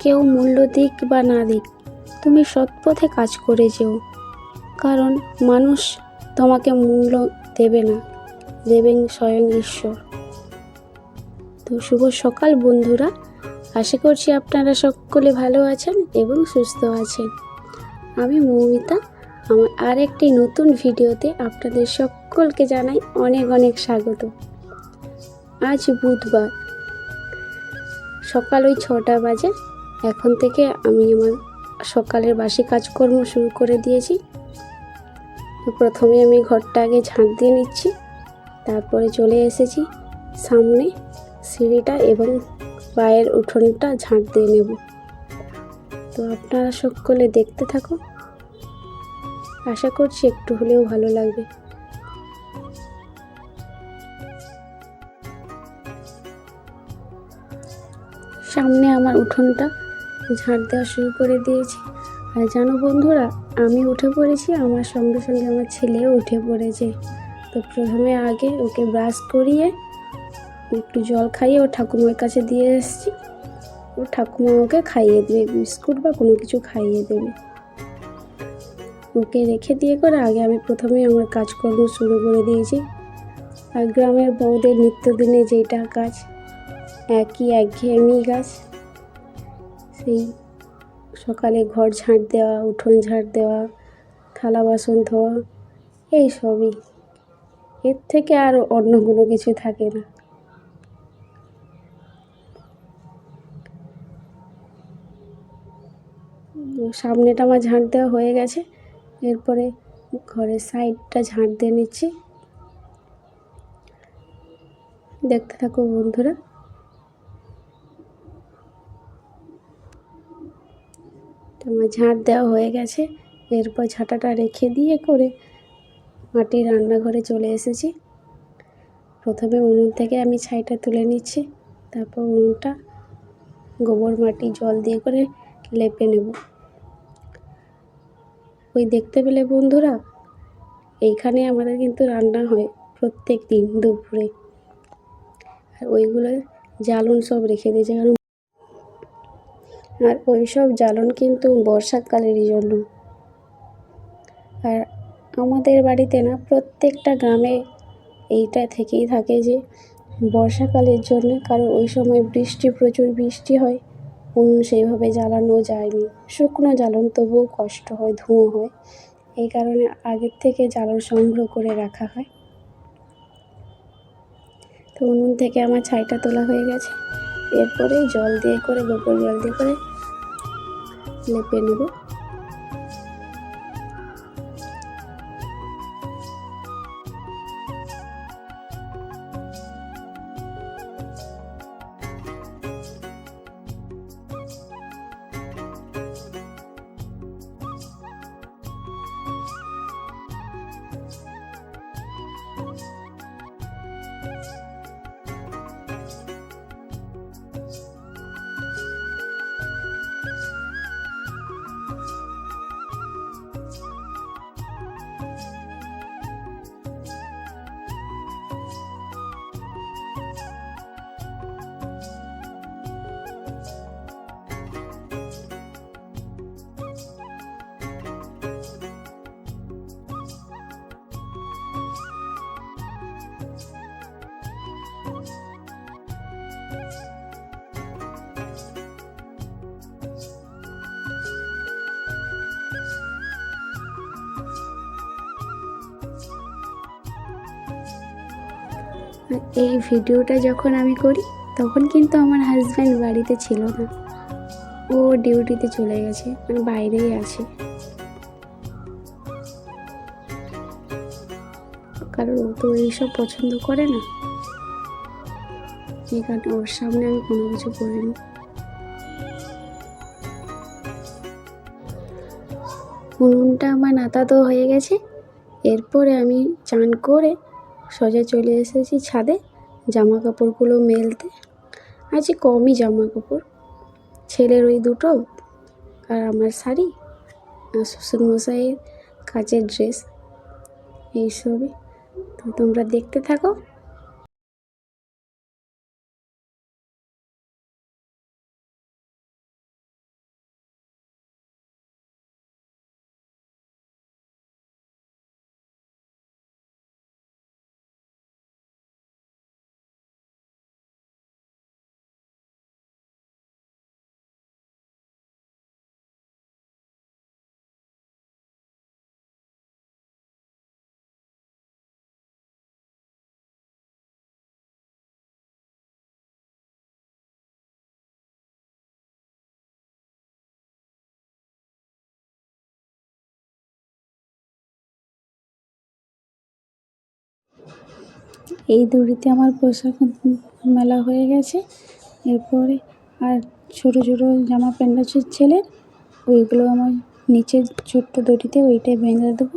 কেউ মূল্য দিক বা না দিক, তুমি সৎ পথে কাজ করে যেও, কারণ মানুষ তোমাকে মূল্য দেবে না, দেবেন স্বয়ং ঈশ্বর। তো শুভ সকাল বন্ধুরা, আশা করছি আপনারা সকলে ভালো আছেন এবং সুস্থ আছেন। আমি মৌমিতা, আমার আরেকটি নতুন ভিডিওতে আপনাদের সকলকে জানাই অনেক অনেক স্বাগত। আজ বুধবার, সকাল ওই 6টা বাজে। এখন থেকে আমি আমার সকালের বাসি কাজকর্ম শুরু করে দিয়েছি। তো প্রথমে আমি ঘরটা আগে ঝাঁট দিয়ে নিচ্ছি, তারপরে চলে এসেছি সামনে সিঁড়িটা এবং বাইরের উঠোনটা ঝাঁট দিয়ে নেব। তো আপনারা সকলে দেখতে থাকুন, আশা করছি একটু হলেও ভালো লাগবে। সামনে আমার উঠোনটা ঝাঁট দেওয়া শুরু করে দিয়েছি। আর জানো বন্ধুরা, আমি উঠে পড়েছি, আমার সঙ্গে সঙ্গে আমার ছেলেও উঠে পড়েছে। তো প্রথমে আগে ওকে ব্রাশ করিয়ে একটু জল খাইয়ে ও ঠাকুমার কাছে দিয়ে এসেছি। ও ঠাকুমা ওকে খাইয়ে দেবে, বিস্কুট বা কোনো কিছু খাইয়ে দেবে। ওকে রেখে দিয়ে করে আগে আমি প্রথমেই আমার কাজকর্ম শুরু করে দিয়েছি। আর গ্রামের বউদের নিত্যদিনে যেটা কাজ, একই একঘেয়েমি কাজ, সেই সকালে ঘর ঝাঁট দেওয়া, উঠোন ঝাঁট দেওয়া, থালা বাসন ধোয়া, এই সবই। এর থেকে আর অন্য কোনো কিছু থাকে না। সামনেটা আমার ঝাঁট দেওয়া হয়ে গেছে, এরপরে ঘরের সাইডটা ঝাঁট দিয়ে নিচ্ছি। দেখতে থাকো বন্ধুরা। আমার ঝাঁট দেওয়া হয়ে গেছে, এরপর ঝাঁটাটা রেখে দিয়ে করে মাটির রান্নাঘরে চলে এসেছি। প্রথমে উনুন থেকে আমি ছাইটা তুলে নিচ্ছি, তারপর উনুনটা গোবর মাটি জল দিয়ে করে লেপে নেব। ওই দেখতে পেলে বন্ধুরা, এইখানে আমাদের কিন্তু রান্না হয় প্রত্যেক দিন দুপুরে। আর ওইগুলো জ্বালন সব রেখে দিয়েছে, কারণ আর ওই সব জ্বালন কিন্তু বর্ষাকালেরই জন্য। আর আমাদের বাড়িতে না, প্রত্যেকটা গ্রামে এইটা থেকেই থাকে যে বর্ষাকালের জন্য, কারণ ওই সময় প্রচুর বৃষ্টি হয়, উনুন সেইভাবে জ্বালানো যায়নি। শুকনো জ্বালন তবুও কষ্ট হয়, ধোঁয়া হয়, এই কারণে আগের থেকে জ্বালন সংগ্রহ করে রাখা হয়। তো উনুন থেকে আমার ছাইটা তোলা হয়ে গেছে, এরপরে জল দিয়ে করে, গোবর জল দিয়ে করে লেপে নেব। এই ভিডিওটা যখন আমি করি তখন কিন্তু আমার হাজব্যান্ড বাড়িতে ছিল না, ও ডিউটিতে চলে গেছে, মানে বাইরেই আছে। কারণ ও তো এইসব পছন্দ করে না, এই কারণে ওর সামনে আমি কোনো কিছু করিনি। উনুনটা আমার নাতা তো হয়ে গেছে, এরপরে আমি চান করে সোজা চলে এসেছি ছাদে জামা কাপড়গুলো মেলতে। আজ কমই জামা কাপড়, ছেলের ওই দুটো আর আমার শাড়ি আর শ্বশুরমশাইয়ের কাচের ড্রেস, এইসবই। তো তোমরা দেখতে থাকো। এই দড়িতে আমার পোশাক মেলা হয়ে গেছে। এরপরে আর ছোটো ছোটো জামা প্যান্ট আছে ছেলের, ওইগুলো আমার নিচের ছোট্ট দড়িতে ওইটাই বেঁধে দেবো।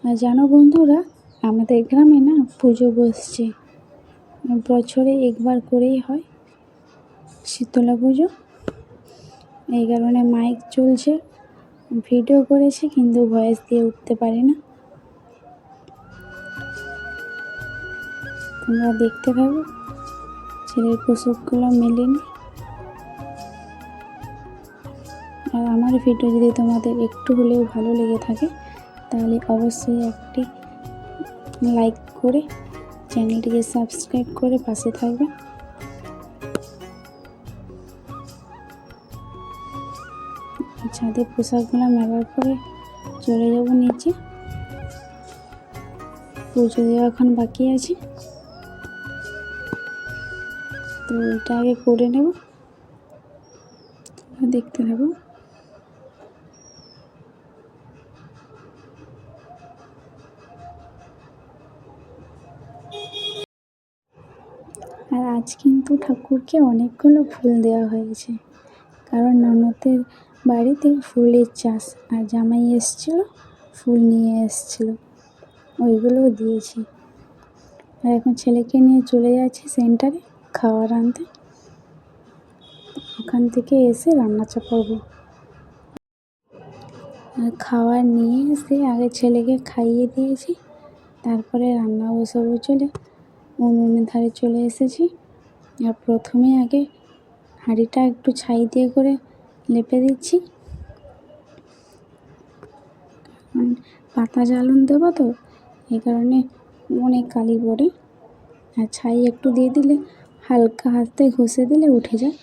আর জানো বন্ধুরা, আমাদের গ্রামে না পুজো বসছে, বছরে একবার করেই হয় শীতলা পুজো। এই কারণে মাইক চলছে, ভিডিও করেছি কিন্তু ভয়েস দিয়ে উঠতে পারি না। তোমরা দেখতে থাকো, ছেলের পোশাকগুলো মেলেনি। আর আমার ভিডিও যদি তোমাদের একটু হলেও ভালো লেগে থাকে তাহলে অবশ্যই একটি লাইক করে চ্যানেলটিকে সাবস্ক্রাইব করে পাশে থাকবে। ছাদে পোশাকগুলো মেলার পরে চলে যাব নিচে, পুজো দেওয়া এখন বাকি আছে, তো এটা আগে করে নেব। দেখতে থাকো। আর আজ কিন্তু ঠাকুরকে অনেকগুলো ফুল দেওয়া হয়েছে, কারণ ননদের বাড়িতে ফুলের চাষ, আর জামাই এসেছিলো ফুল নিয়ে এসেছিলো, ওইগুলোও দিয়েছি। আর এখন ছেলেকে নিয়ে চলে যাচ্ছি সেন্টারে খাবার আনতে, ওখান থেকে এসে রান্না চাপাবো। আর খাবার নিয়ে এসে আগে ছেলেকে খাইয়ে দিয়েছি, তারপরে রান্না বসাবো। চলে উনুনের ধারে চলে এসেছি। আর প্রথমে আগে হাঁড়িটা একটু ছাই দিয়ে করে লেপে দিচ্ছি, পাতা জ্বালন দেবো তো এই কারণে অনেক কালি পড়ে। আর ছাই একটু দিয়ে দিলে হালকা হাতে ঘষে দিলে উঠে যায়।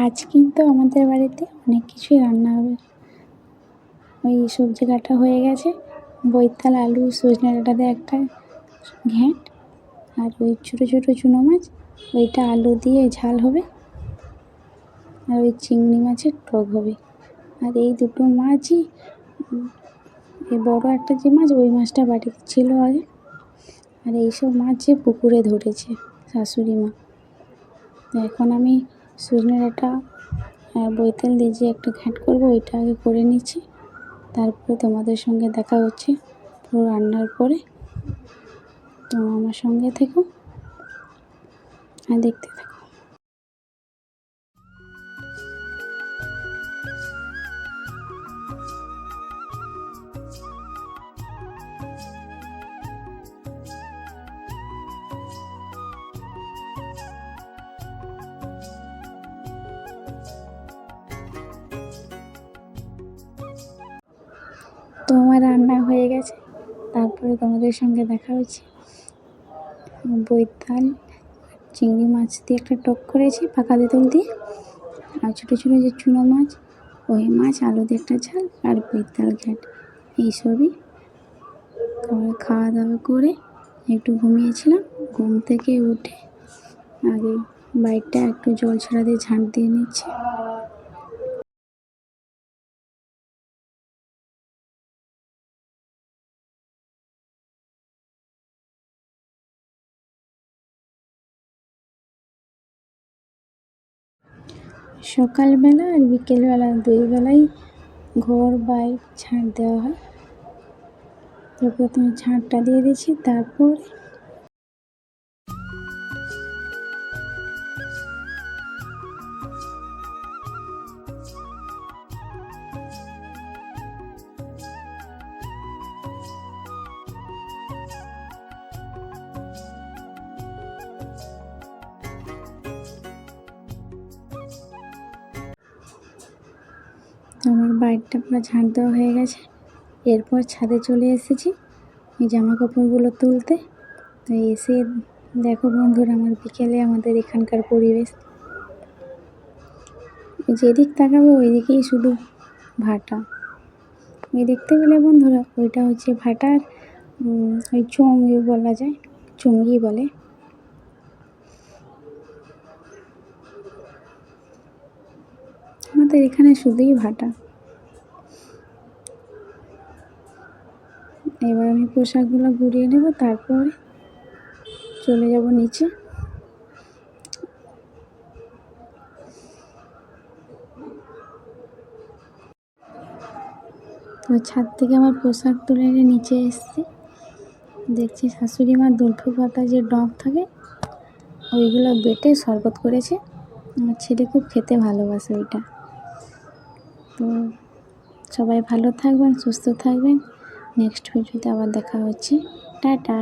আজ কিন্তু আমাদের বাড়িতে অনেক কিছুই রান্না হবে। ওই সবজি কাটা হয়ে গেছে, বৈতাল আলু সজনে ডাঁটা দিয়ে একটা ঘ্যাঁট, আর ওই ছোটো ছোটো চুনো মাছ, ওইটা আলু দিয়ে ঝাল হবে, আর ওই চিংড়ি মাছের টক হবে। আর এই দুটো মাছই, এই বড় একটা যে মাছ, ওই মাছটা বাড়িতে ছিল আগে, আর এইসব মাছ যে পুকুরে ধরেছে শাশুড়ি মা। তো এখন আমি সজনে ডাঁটা আর বৈতাল দিয়ে যে একটা ঘ্যাঁট করবো, ওইটা আগে করে নিচ্ছি, তারপরে তোমাদের সঙ্গে দেখা হচ্ছে পুরো রান্নার পরে। তো আমার সঙ্গে থেকো আর দেখতে থাকো। তো আমার রান্না হয়ে গেছে, তারপরে তোমাদের সঙ্গে দেখা হচ্ছে। বৈতাল চিংড়ি মাছ দিয়ে একটা টক করেছি পাকা তেঁতুল দিয়ে, আর ছোটো ছোটো যে চুনো মাছ, ওই মাছ আলু দিয়ে একটা ঝাল, আর বৈতাল ঘ্যাঁট, এইসবই। খাওয়া দাওয়া করে একটু ঘুমিয়েছিলাম, ঘুম থেকে উঠে আগে বাইকটা একটু জল ছড়া দিয়ে ঝাঁট দিয়ে নিচ্ছি। সকালবেলা আর বিকেলবেলা দুই বেলাই ঘর বাইক ঝাঁট দেওয়া হয়। তো প্রথমে ঝাঁটটা দিয়ে দিচ্ছি, তারপর আমার বাইকটা পুরো ঝাঁট দেওয়া হয়ে গেছে। এরপর ছাদে চলে এসেছি এই জামা কাপড়গুলো তুলতে। তো এসে দেখো বন্ধুরা, আমার বিকেলে আমাদের এখানকার পরিবেশ, যেদিক তাকাবো ওইদিকেই শুধু ভাটা। ওই দেখতে পেলে বন্ধুরা, ওইটা হচ্ছে ভাটার ওই চুঙ্গি বলা যায়, চুঙ্গি বলে। আমাদের এখানে শুধুই ভাটা। এবার আমি পোশাকগুলো গুড়িয়ে নেব, তারপরে চলে যাব নিচে। তো ছাদ থেকে আমার পোশাক তুলে এনে নিচে এসেছি। দেখছি শাশুড়ি মা দুলফু পাতা যে ডগ থাকে ওইগুলো বেটে শরবত করেছে। আমার ছেলে খুব খেতে ভালোবাসে ওইটা। তো সবাই ভালো থাকবেন, সুস্থ থাকবেন। নেক্সট ভিডিওতে আবার দেখা হচ্ছে। টাটা।